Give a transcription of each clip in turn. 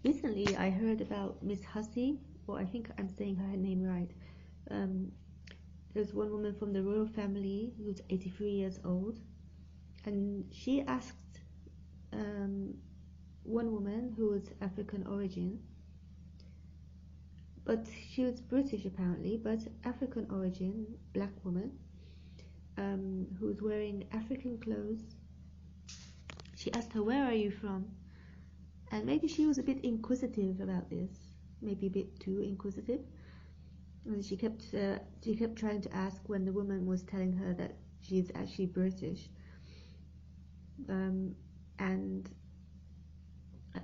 Recently, I heard about Miss Hussey, or I think I'm saying her name right. Um, there's one woman from the royal family who's 83 years old, and she asked one woman who was African origin, but she was British apparently, but African origin, black woman, who was wearing African clothes. She asked her, "Where are you from?" And maybe she was a bit inquisitive about this, maybe a bit too inquisitive. And she kept trying to ask when the woman was telling her that she's actually British. And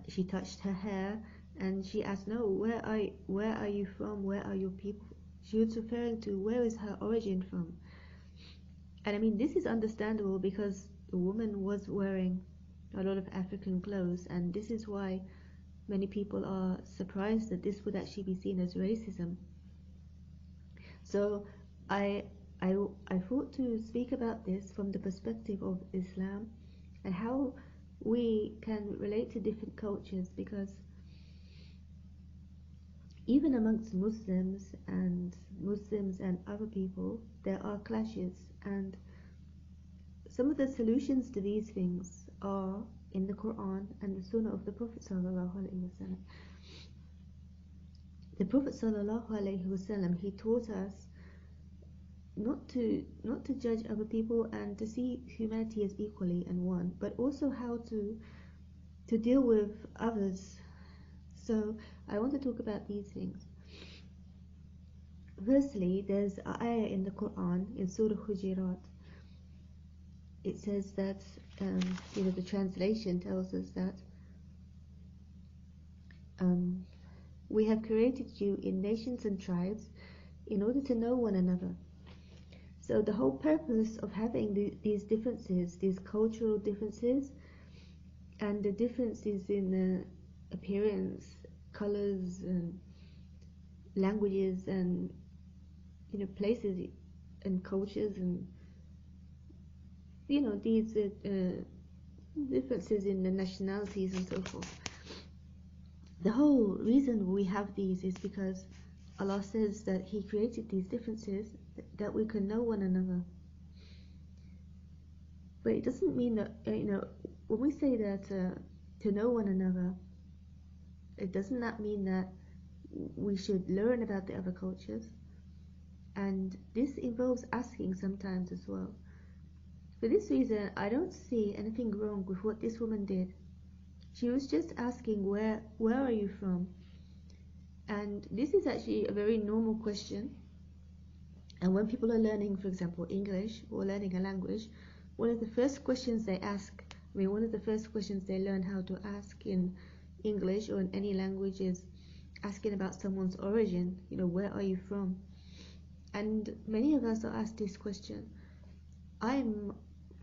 she touched her hair, and she asked, "No, where are you from? Where are your people?" She was referring to where is her origin from. And I mean, this is understandable because the woman was wearing a lot of African clothes, and this is why many people are surprised that this would actually be seen as racism. So I I thought to speak about this from the perspective of Islam and how we can relate to different cultures, because even amongst Muslims and other people there are clashes, and some of the solutions to these things are in the Quran and the Sunnah of the Prophet sallallahu alaihi wasallam. The Prophet sallallahu alaihi wasallam, he taught us not to judge other people and to see humanity as equally and one, but also how to deal with others. So I want to talk about these things. Firstly, there's an ayah in the Quran in Surah Hujurat. It says that the translation tells us that we have created you in nations and tribes in order to know one another. So the whole purpose of having these differences, these cultural differences, and the differences in appearance, colors, and languages, and places and cultures, and these differences in the nationalities and so forth. The whole reason we have these is because Allah says that He created these differences that we can know one another. But it doesn't mean that, when we say that to know one another, it doesn't that mean that we should learn about the other cultures. And this involves asking sometimes as well. For this reason, I don't see anything wrong with what this woman did. She was just asking, where are you from? And this is actually a very normal question. And when people are learning, for example, English, or learning a language, one of the first questions they ask, one of the first questions they learn how to ask in English or in any language is asking about someone's origin. Where are you from? And many of us are asked this question. I'm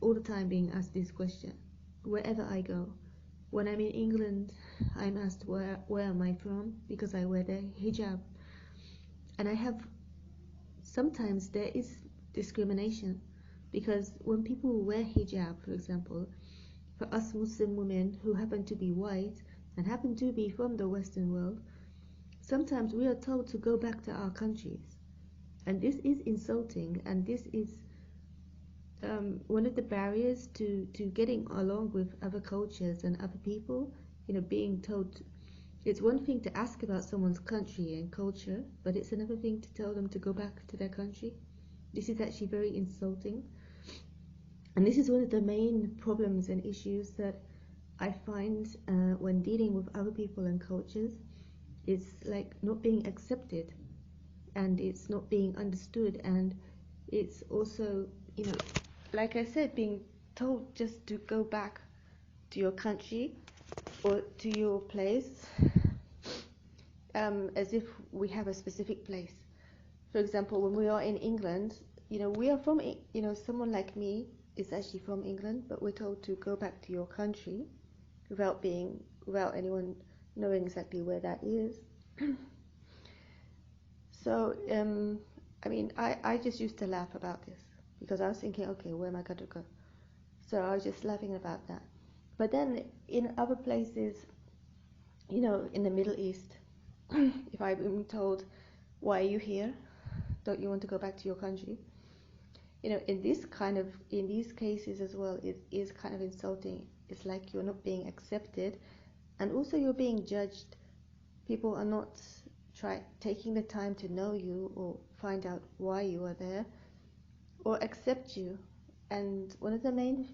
all the time being asked this question wherever I go. When I'm in England, I'm asked where am I from, because I wear the hijab. And sometimes there is discrimination, because when people wear hijab, for example, for us Muslim women who happen to be white and happen to be from the Western world, sometimes we are told to go back to our countries. And this is insulting, and this is one of the barriers to getting along with other cultures and other people. Being told, it's one thing to ask about someone's country and culture, but it's another thing to tell them to go back to their country. This is actually very insulting, and this is one of the main problems and issues that I find when dealing with other people and cultures. It's like not being accepted, and it's not being understood, and it's also, like I said, being told just to go back to your country or to your place, as if we have a specific place. For example, when we are in England, we are from, someone like me is actually from England, but we're told to go back to your country without anyone knowing exactly where that is. So, I just used to laugh about this, because I was thinking, okay, where am I going to go? So I was just laughing about that. But then in other places, in the Middle East, if I'm told, why are you here? Don't you want to go back to your country? In these cases as well, it is kind of insulting. It's like you're not being accepted, and also you're being judged. People are not taking the time to know you or find out why you are there or accept you. And one of the main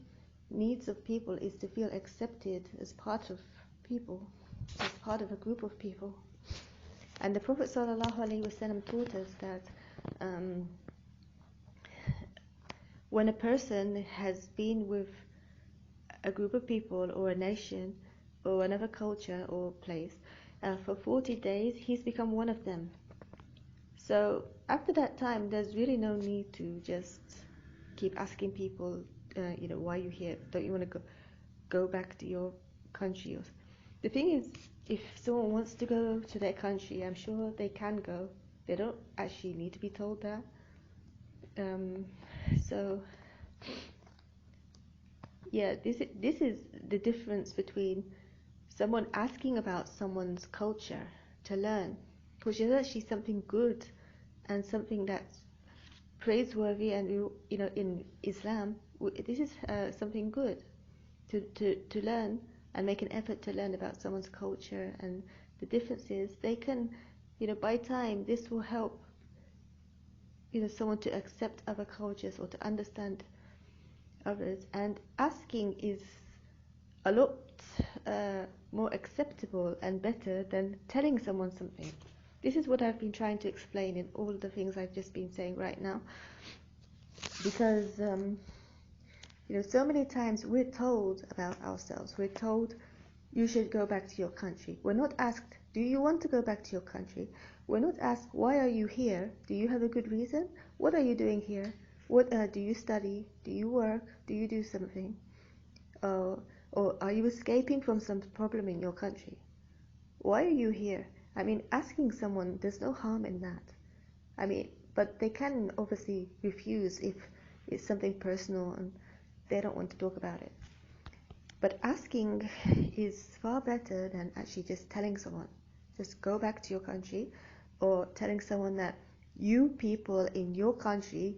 needs of people is to feel accepted as part of people, as part of a group of people. And the Prophet ﷺ taught us that when a person has been with a group of people or a nation or another culture or place for 40 days, he's become one of them. So after that time, there's really no need to just keep asking people, why are you here? Don't you want to go back to your country? The thing is, if someone wants to go to their country, I'm sure they can go. They don't actually need to be told that. So yeah, this is the difference between someone asking about someone's culture to learn, which is actually something good and something that's praiseworthy, and in Islam this is something good to learn and make an effort to learn about someone's culture. And the difference is they can, by time, this will help someone to accept other cultures or to understand others. And asking is a lot more acceptable and better than telling someone something. This is what I've been trying to explain in all the things I've just been saying right now. Because, so many times we're told about ourselves. We're told, you should go back to your country. We're not asked, do you want to go back to your country? We're not asked, why are you here? Do you have a good reason? What are you doing here? What do you study? Do you work? Do you do something? Or are you escaping from some problem in your country? Why are you here? I mean, asking someone, there's no harm in that. I mean, but they can obviously refuse if it's something personal and they don't want to talk about it. But asking is far better than actually just telling someone, just go back to your country, or telling someone that you people in your country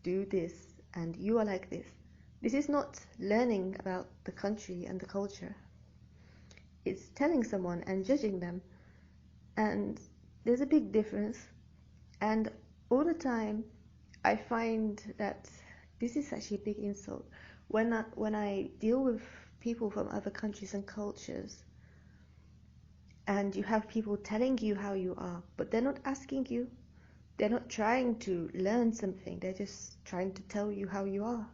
do this and you are like this. This is not learning about the country and the culture. It's telling someone and judging them. And there's a big difference. And all the time, I find that this is actually a big insult. When I deal with people from other countries and cultures, and you have people telling you how you are, but they're not asking you, they're not trying to learn something, they're just trying to tell you how you are.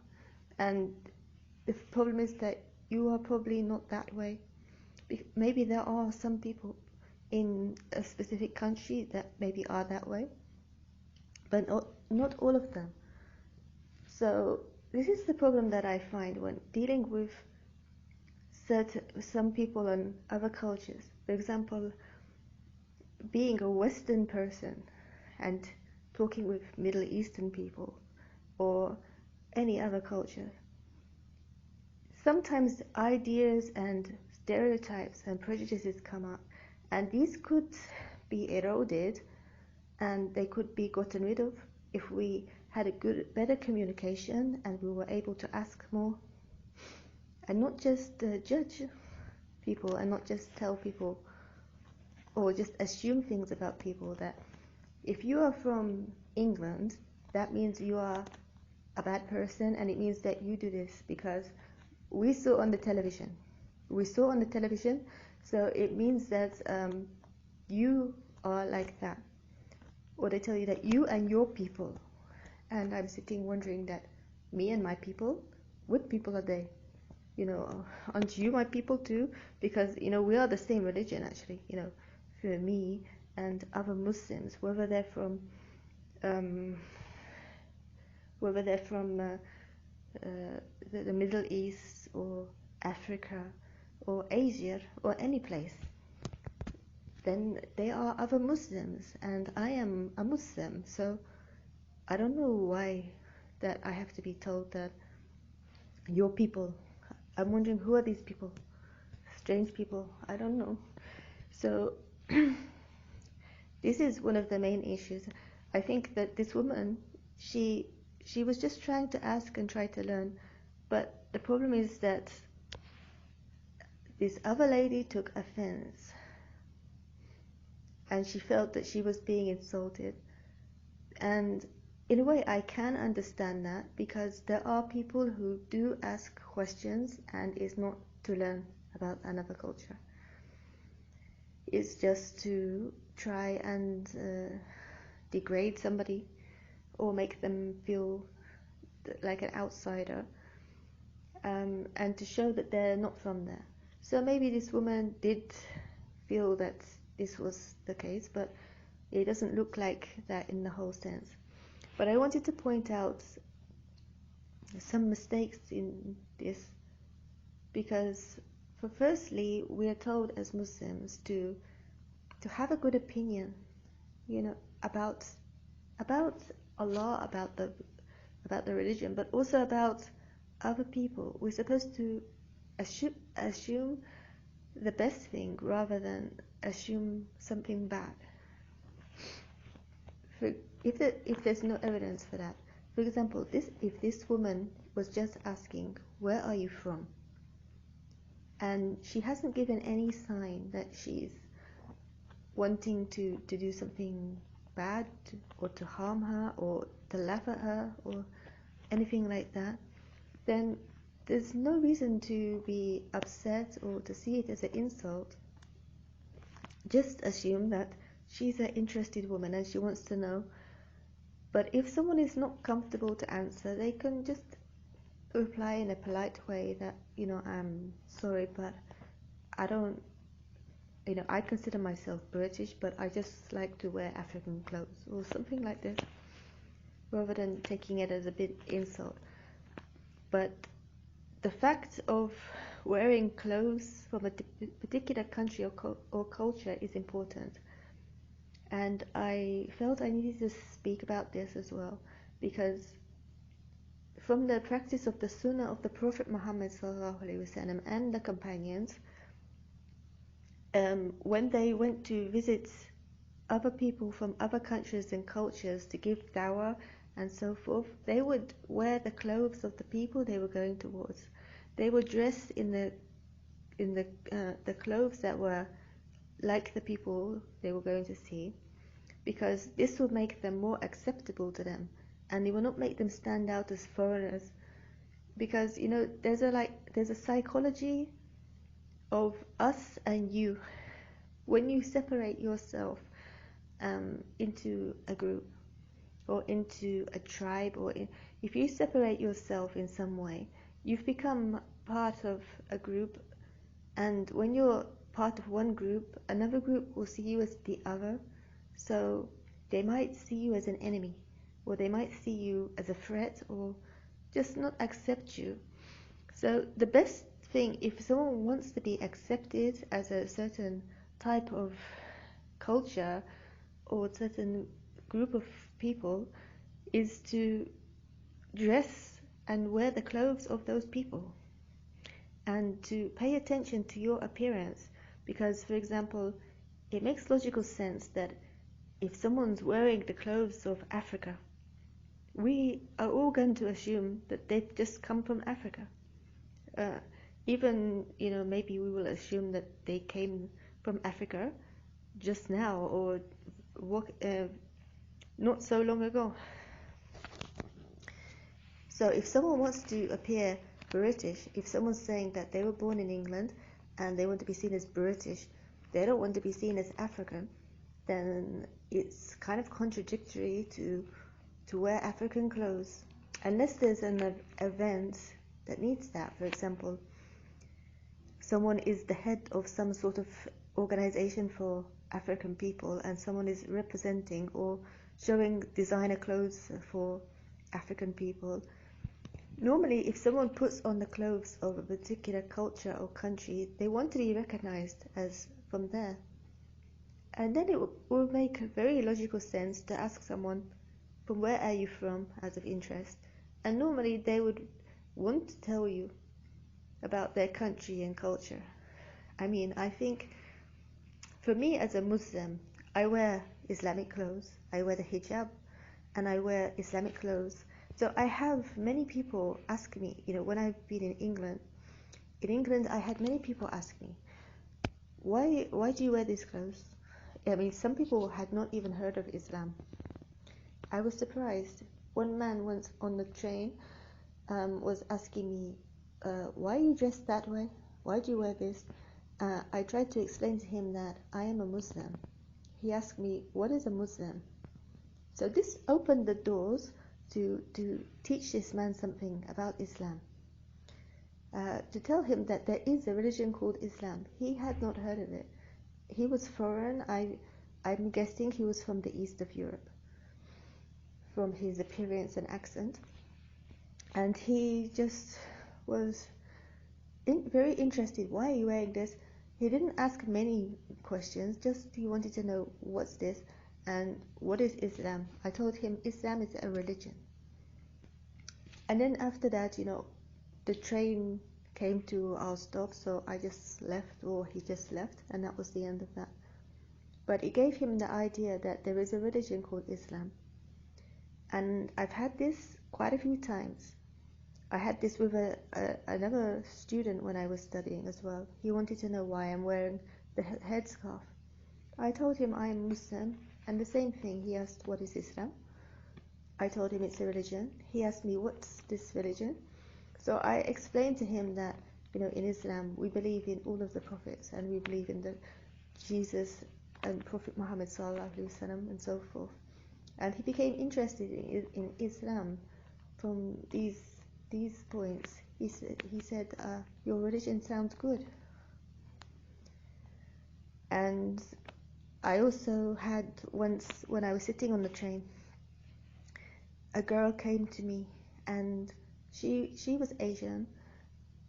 And the problem is that you are probably not that way. Maybe there are some people in a specific country that maybe are that way, but not all of them. So this is the problem that I find when dealing with some people in other cultures. For example, being a Western person and talking with Middle Eastern people or any other culture. Sometimes ideas and stereotypes and prejudices come up, and these could be eroded and they could be gotten rid of if we had a better communication and we were able to ask more and not just judge people and not just tell people or just assume things about people, that if you are from England, that means you are a bad person, and it means that you do this because we saw on the television. So it means that you are like that. Or they tell you that you and your people. And I'm sitting wondering that me and my people, what people are they? Aren't you my people too? Because, we are the same religion actually, for me and other Muslims, whether they're from the Middle East or Africa or Asia or any place, then they are other Muslims and I am a Muslim. So I don't know why that I have to be told that your people. I'm wondering, who are these people? Strange people, I don't know. So this is one of the main issues. I think that this woman, she was just trying to ask and try to learn, but the problem is that this other lady took offense, and she felt that she was being insulted. And in a way, I can understand that, because there are people who do ask questions, and it's not to learn about another culture. It's just to try and degrade somebody or make them feel like an outsider, and to show that they're not from there. So maybe this woman did feel that this was the case, but it doesn't look like that in the whole sense. But I wanted to point out some mistakes in this, because firstly, we are told as Muslims to have a good opinion, about Allah, about the religion, but also about other people. We're supposed to assume the best thing rather than assume something bad. If there's no evidence for that, for example, if this woman was just asking, where are you from? And she hasn't given any sign that she's wanting to do something bad, or to harm her, or to laugh at her, or anything like that, then there's no reason to be upset or to see it as an insult. Just assume that she's an interested woman and she wants to know. But if someone is not comfortable to answer, they can just reply in a polite way that, I'm sorry, but I don't, I consider myself British, but I just like to wear African clothes, or something like this, rather than taking it as a bit insult. But the fact of wearing clothes from a particular country or culture is important. And I felt I needed to speak about this as well, because from the practice of the Sunnah of the Prophet Muhammad ﷺ and the companions, when they went to visit other people from other countries and cultures to give dawah and so forth, they would wear the clothes of the people they were going towards. They were dressed in the clothes that were like the people they were going to see, because this would make them more acceptable to them, and it will not make them stand out as foreigners. Because there's a psychology of us and you. When you separate yourself into a group or into a tribe, or if you separate yourself in some way, you've become part of a group, and when you're part of one group, another group will see you as the other. So they might see you as an enemy, or they might see you as a threat, or just not accept you. So the best thing, if someone wants to be accepted as a certain type of culture or a certain group of people, is to dress and wear the clothes of those people, and to pay attention to your appearance. Because, for example, it makes logical sense that if someone's wearing the clothes of Africa, we are all going to assume that they've just come from Africa. Even, maybe we will assume that they came from Africa just now, or not so long ago. So if someone wants to appear British, if someone's saying that they were born in England and they want to be seen as British, they don't want to be seen as African, then it's kind of contradictory to wear African clothes, unless there's an event that needs that. For example, someone is the head of some sort of organization for African people, and someone is representing or showing designer clothes for African people. Normally, if someone puts on the clothes of a particular culture or country, they want to be recognized as from there. And then it will make very logical sense to ask someone, from where are you from, out of interest. And normally they would want to tell you about their country and culture. I mean, I think For me as a Muslim, I wear Islamic clothes, I wear the hijab, and I wear Islamic clothes. So I have many people ask me, when I've been in England I had many people ask me, why do you wear these clothes? I mean, some people had not even heard of Islam. I was surprised. One man once on the train was asking me, why are you dressed that way? Why do you wear this? I tried to explain to him that I am a Muslim. He asked me, what is a Muslim? So this opened the doors to teach this man something about Islam. To tell him that there is a religion called Islam. He had not heard of it. He was foreign. I'm guessing he was from the east of Europe, from his appearance and accent. And he just was very interested. Why are you wearing this? He didn't ask many questions, just he wanted to know, what's this and what is Islam? I told him Islam is a religion. And then after that, the train came to our stop, so I just left, or he just left, and that was the end of that. But it gave him the idea that there is a religion called Islam. And I've had this quite a few times. I had this with another student when I was studying as well. He wanted to know why I'm wearing the headscarf. I told him I am Muslim, and the same thing. He asked, what is Islam? I told him it's a religion. He asked me, what's this religion? So I explained to him that, in Islam, we believe in all of the prophets, and we believe in the Jesus and Prophet Muhammad sallallahu alaihi wasallam and so forth. And he became interested in Islam from these points. He said, your religion sounds good. And I also had once, when I was sitting on the train, a girl came to me, and she was Asian,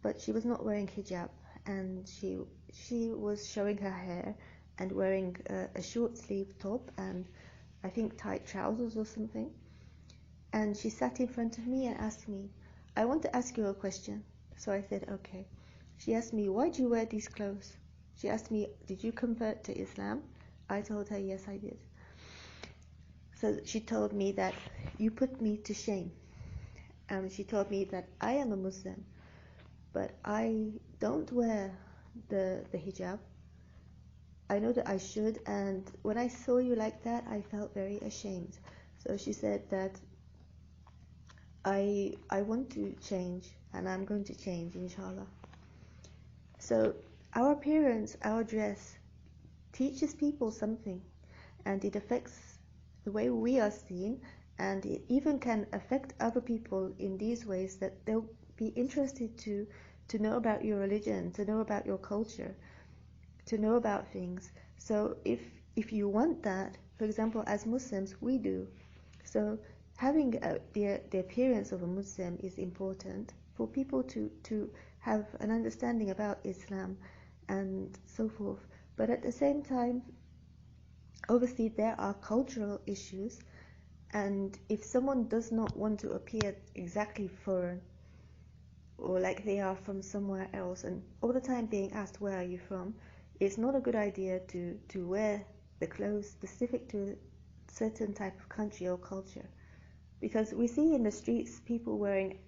but she was not wearing hijab, and she was showing her hair and wearing a short sleeve top and I think tight trousers or something. And she sat in front of me and asked me, I want to ask you a question. So I said, okay. She asked me, why do you wear these clothes? She asked me, did you convert to Islam? I told her, yes, I did. So she told me that you put me to shame. She told me that I am a Muslim, but I don't wear the hijab. I know that I should, and when I saw you like that, I felt very ashamed. So she said that I want to change, and I'm going to change, inshallah. So our appearance, our dress, teaches people something, and it affects the way we are seen, and it even can affect other people in these ways that they'll be interested to know about your religion, to know about your culture, to know about things. So if you want that, for example, as Muslims, we do. So having the appearance of a Muslim is important for people to have an understanding about Islam and so forth. But at the same time, obviously there are cultural issues, and if someone does not want to appear exactly foreign or like they are from somewhere else and all the time being asked where are you from, it's not a good idea to wear the clothes specific to a certain type of country or culture. Because we see in the streets people wearing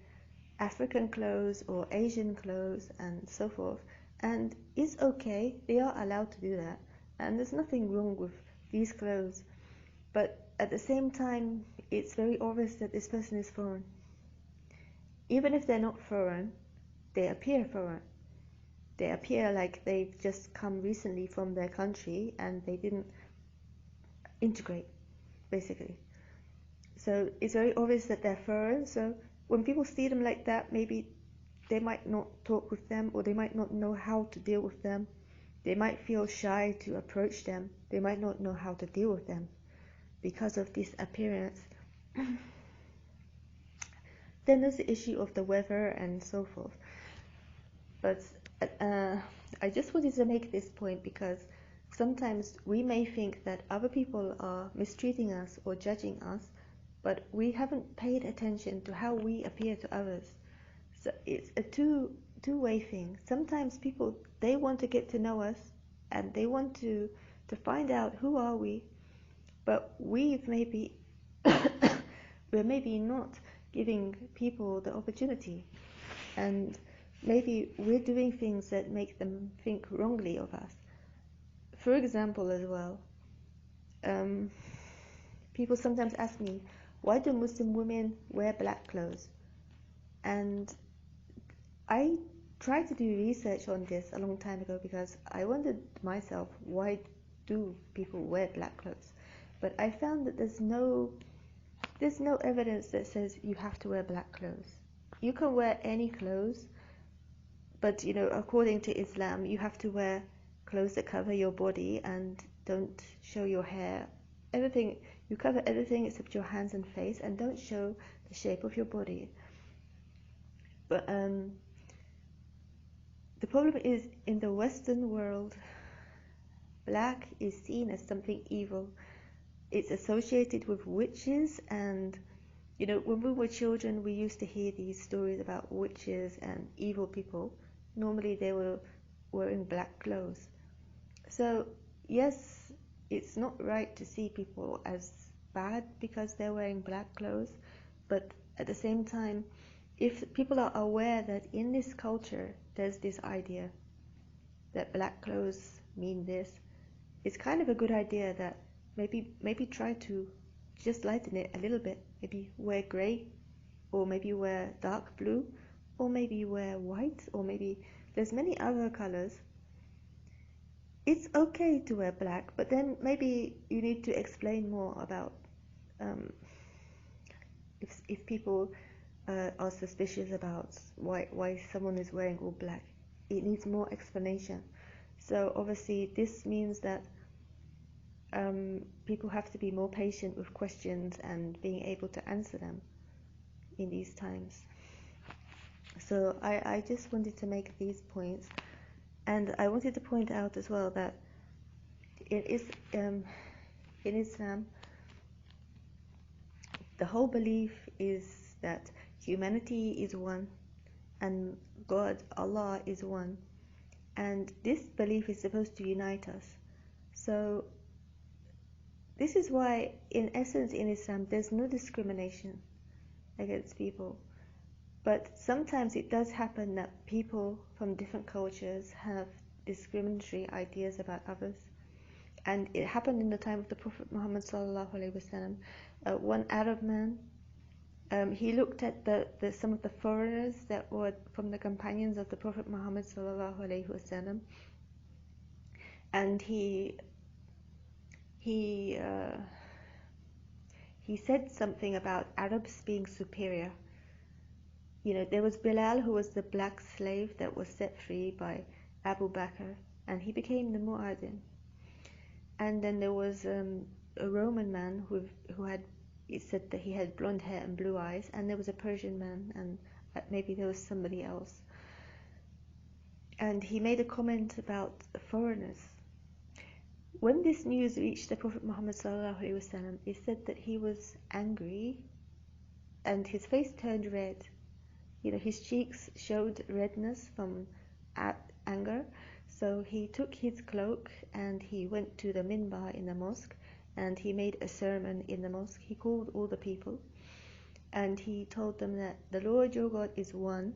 African clothes or Asian clothes and so forth, and it's okay, they are allowed to do that, and there's nothing wrong with these clothes. But at the same time, it's very obvious that this person is foreign. Even if they're not foreign, they appear foreign. They appear like they've just come recently from their country and they didn't integrate, basically. So it's very obvious that they're foreign. So when people see them like that, maybe they might not talk with them, or they might not know how to deal with them. They might feel shy to approach them. They might not know how to deal with them because of this appearance. Then there's the issue of the weather and so forth. But I just wanted to make this point because sometimes we may think that other people are mistreating us or judging us, but we haven't paid attention to how we appear to others. So it's a two-way thing. Sometimes people, they want to get to know us and they want to to find out who are we, but we're maybe not giving people the opportunity, and maybe we're doing things that make them think wrongly of us. For example, as well, people sometimes ask me, why do Muslim women wear black clothes? And I tried to do research on this a long time ago because I wondered myself, why do people wear black clothes? But I found that there's no evidence that says you have to wear black clothes. You can wear any clothes, but according to Islam, you have to wear clothes that cover your body and don't show your hair. Everything, you cover everything except your hands and face, and don't show the shape of your body. But the problem is, in the Western world, black is seen as something evil. It's associated with witches, and when we were children, we used to hear these stories about witches and evil people. Normally they were wearing black clothes. So yes, it's not right to see people as bad because they're wearing black clothes, but at the same time, if people are aware that in this culture there's this idea that black clothes mean this, it's kind of a good idea that maybe try to just lighten it a little bit. Maybe wear grey, or maybe wear dark blue, or maybe wear white, or maybe there's many other colors. It's okay to wear black, but then maybe you need to explain more about if people are suspicious about why someone is wearing all black. It needs more explanation. So obviously this means that people have to be more patient with questions and being able to answer them in these times. So I just wanted to make these points, and I wanted to point out as well that in Islam, the whole belief is that humanity is one, and God, Allah, is one, and this belief is supposed to unite us. So this is why, in essence, in Islam, there's no discrimination against people. But sometimes it does happen that people from different cultures have discriminatory ideas about others. And it happened in the time of the Prophet Muhammad sallallahu alaihi wasallam. One Arab man, he looked at some of the foreigners that were from the companions of the Prophet Muhammad sallallahu alaihi wasallam, and he said something about Arabs being superior. There was Bilal, who was the black slave that was set free by Abu Bakr, and he became the Mu'adhin. And then there was a Roman man who had, it said that he had blonde hair and blue eyes, and there was a Persian man, and maybe there was somebody else. And he made a comment about foreigners. When this news reached the Prophet Muhammad sallallahu alaihi wasallam, it said that he was angry, and his face turned red. His cheeks showed redness from anger. So he took his cloak and he went to the minbar in the mosque, and he made a sermon in the mosque. He called all the people, and he told them that the Lord your God is one.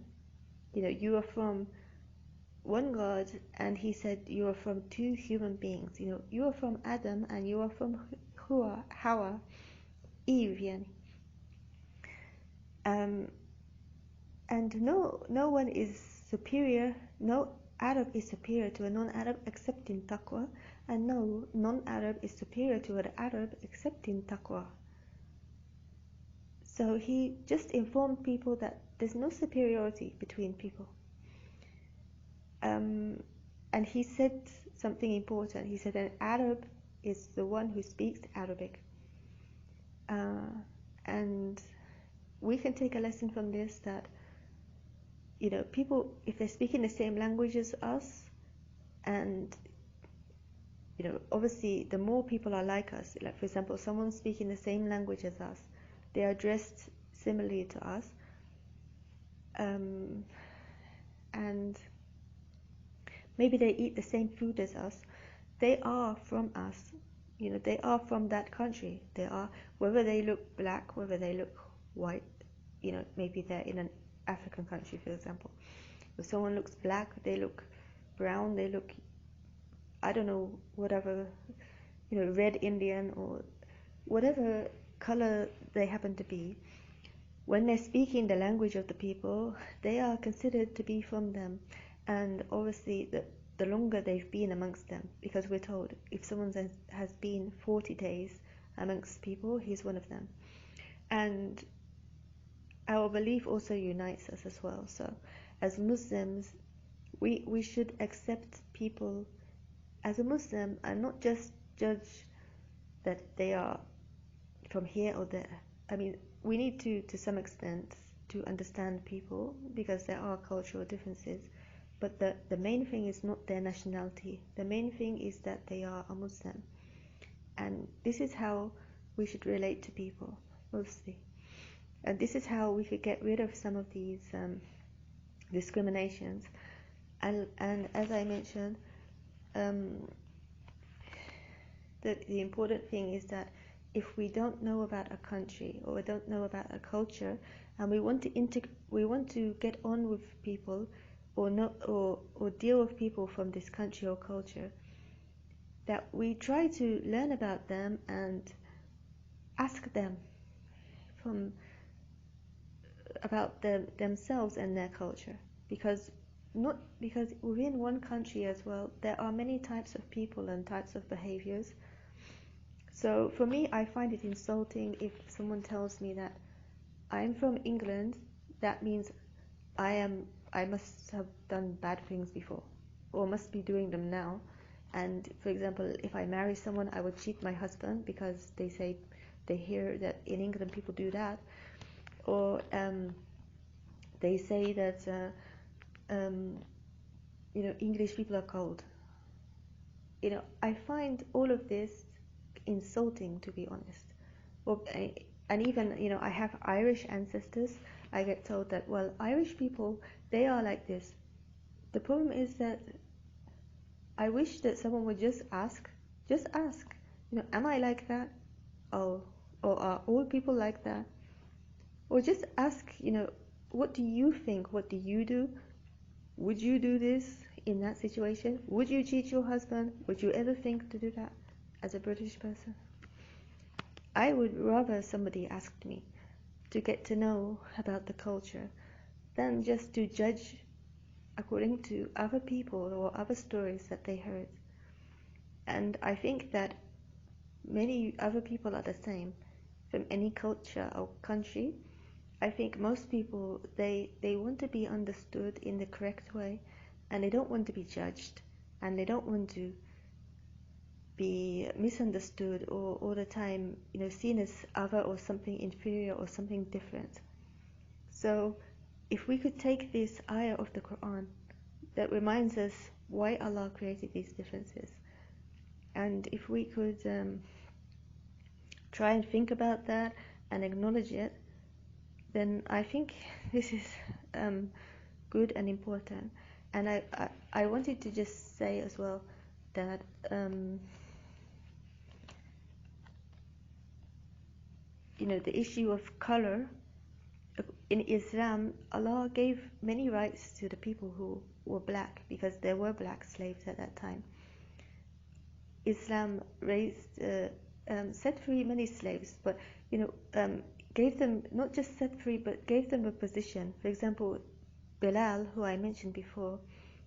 You are from one God, and he said you are from two human beings. You are from Adam and you are from Hawa, Eve. And no one is superior, no Arab is superior to a non-Arab except in taqwa, and no non-Arab is superior to an Arab except in taqwa. So he just informed people that there's no superiority between people. And he said something important. He said an Arab is the one who speaks Arabic. And we can take a lesson from this, that people, if they're speaking the same language as us, and obviously the more people are like us, like for example, someone speaking the same language as us, they are dressed similarly to us, and maybe they eat the same food as us, they are from us. They are from that country. They are, whether they look black, whether they look white, maybe they're in an African country, for example. If someone looks black, they look brown, they look, I don't know, whatever, red Indian or whatever color they happen to be. When they're speaking the language of the people, they are considered to be from them. And obviously, the longer they've been amongst them, because we're told if someone has been 40 days amongst people, he's one of them. And our belief also unites us as well. So as Muslims, we should accept people as a Muslim and not just judge that they are from here or there. I mean, we need to some extent, to understand people, because there are cultural differences. But the main thing is not their nationality. The main thing is that they are a Muslim. And this is how we should relate to people, mostly. And this is how we could get rid of some of these discriminations. And as I mentioned, the important thing is that if we don't know about a country or we don't know about a culture, and we want to get on with people or deal with people from this country or culture, that we try to learn about them and ask them about themselves and their culture, because within one country as well there are many types of people and types of behaviors. So for me, I find it insulting if someone tells me that I'm from England, that means I must have done bad things before or must be doing them now. And for example, if I marry someone, I would cheat my husband because they hear that in England people do that. Or they say that English people are cold. I find all of this insulting, to be honest. And even I have Irish ancestors. I get told that, well, Irish people, they are like this. The problem is that I wish that someone would just ask, am I like that? Or are all people like that? Or just ask, what do you think? What do you do? Would you do this in that situation? Would you cheat your husband? Would you ever think to do that as a British person? I would rather somebody asked me to get to know about the culture than just to judge according to other people or other stories that they heard. And I think that many other people are the same from any culture or country. I think most people, they want to be understood in the correct way, and they don't want to be judged, and they don't want to be misunderstood or all the time, seen as other or something inferior or something different. So if we could take this ayah of the Quran that reminds us why Allah created these differences, and if we could try and think about that and acknowledge it, then I think this is good and important. And I wanted to just say as well that the issue of color in Islam, Allah gave many rights to the people who were black, because there were black slaves at that time. Islam set free many slaves, but gave them not just set free, but gave them a position. For example, Bilal, who I mentioned before,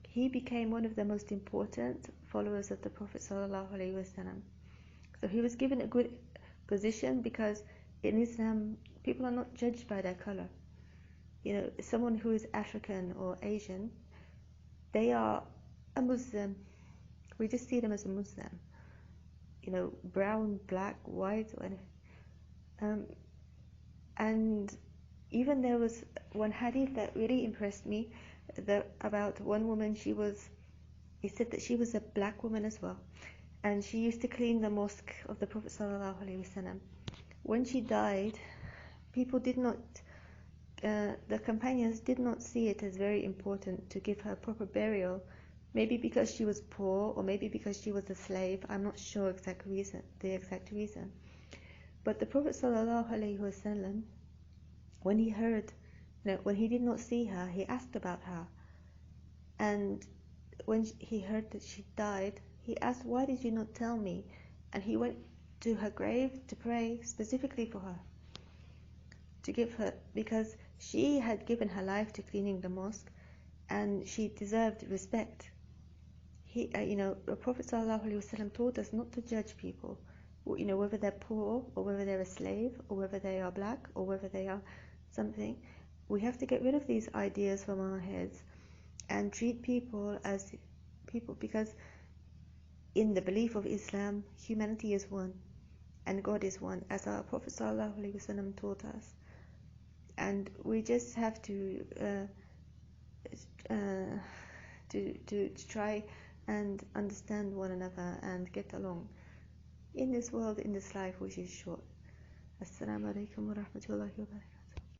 he became one of the most important followers of the Prophet ﷺ. So he was given a good position, because in Islam, people are not judged by their color. Someone who is African or Asian, they are a Muslim. We just see them as a Muslim. Brown, black, white, or anything. And even there was one hadith that really impressed me, about one woman. He said that she was a black woman as well, and she used to clean the mosque of the Prophet ﷺ. When she died, people did not, the companions did not see it as very important to give her proper burial, Maybe because she was poor, or maybe because she was a slave. I'm not sure the exact reason. But the Prophet ﷺ, when he heard, when he did not see her, he asked about her. And when he heard that she died, he asked, "Why did you not tell me?" And he went to her grave to pray specifically for her, to give her, because she had given her life to cleaning the mosque, and she deserved respect. The Prophet ﷺ taught us not to judge people, whether they're poor, or whether they're a slave, or whether they are black, or whether they are something. We have to get rid of these ideas from our heads and treat people as people, because in the belief of Islam, humanity is one and God is one, as our Prophet ﷺ taught us. And we just have to try and understand one another and get along in this world, in this life which is short. Assalamu alaikum wa rahmatullahi wa barakatuh.